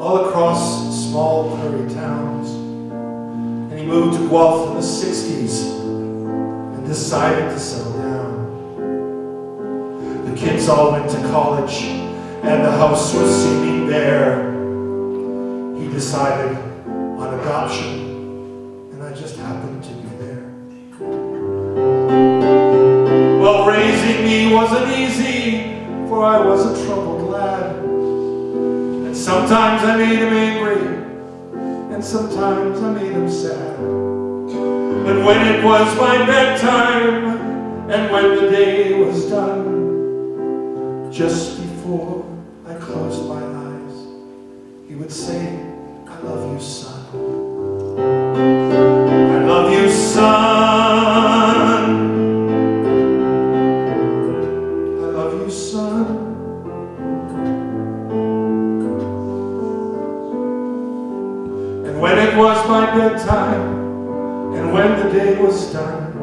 all across small prairie towns. And he moved to Guelph in the 60s and decided to settle down. The kids all went to college and the house was seeming bare. He decided on adoption, and I just happened to be there. Well, raising me wasn't easy, for I was a troubled lad. And sometimes I made him angry, and sometimes I made him sad. But when it was my bedtime, and when the day was done, just before I closed my eyes, he would say, I love you, son. I love you, son. I love you, son. And when it was my bedtime, and when the day was done,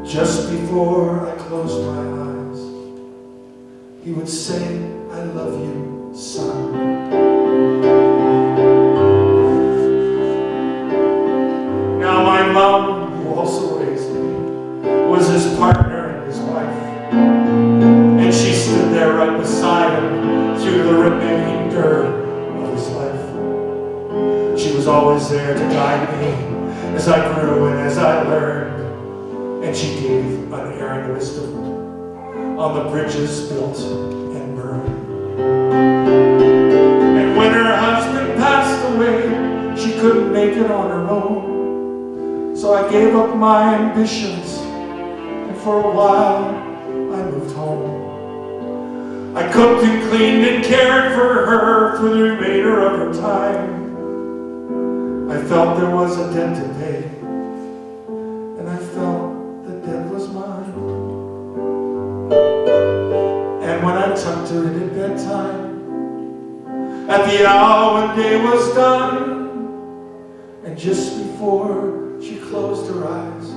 just before I closed my eyes, he would say, I love you, son. Now my mom, who also raised me, was his partner and his wife. And she stood there right beside him through the remainder of his life. She was always there to guide me as I grew and as I learned. And she gave unerring wisdom on the bridges built and burned. And when her husband passed away, she couldn't make it on her own. So I gave up my ambitions, and for a while I moved home. I cooked and cleaned and cared for her for the remainder of her time. I felt there was a debt to pay, and I felt the debt was mine. And when I tucked her in at bedtime, at the hour when day was done, and just before she closed her eyes,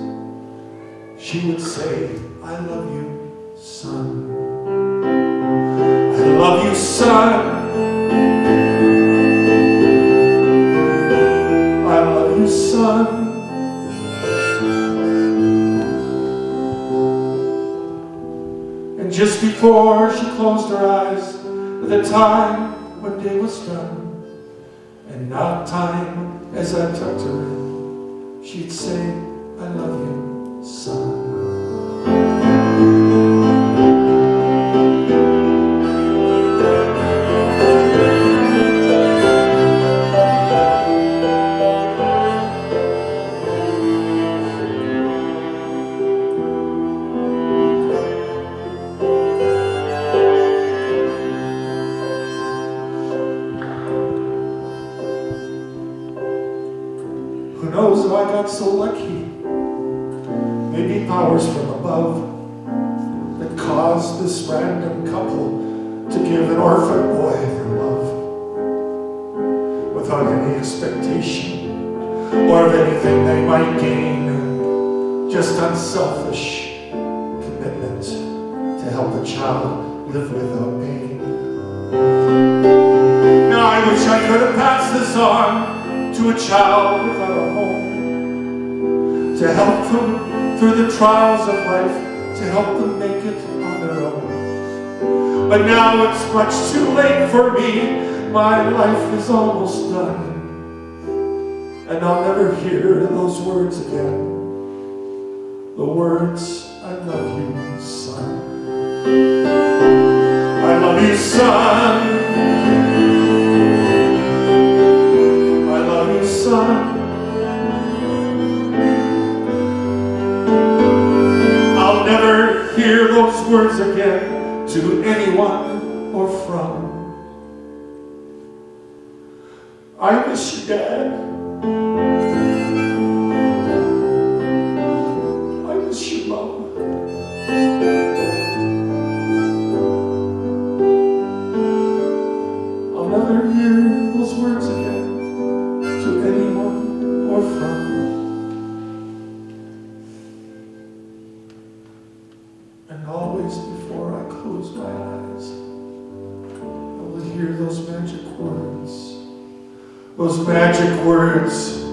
she would say, I love you, son. I love you, son. I love you, son. And just before she closed her eyes, at the time when day was done, and not time as I tucked her in, she'd say, I love you, son. Who knows if I got so lucky? Maybe powers from above that caused this random couple to give an orphan boy their love, without any expectation or of anything they might gain, just unselfish commitment to help the child live without pain. Now I wish I could have passed this on to a child without a home, to help them through the trials of life, to help them make it on their own. But now it's much too late for me. My life is almost done, and I'll never hear those words again. The words, I love you, son. I love you, son. Son, I'll never hear those words again to anyone or from. I miss you, Dad. I miss you, Mom. I'll never hear those words again to anyone or from. And always before I close my eyes, I will hear hear those magic words. Those magic words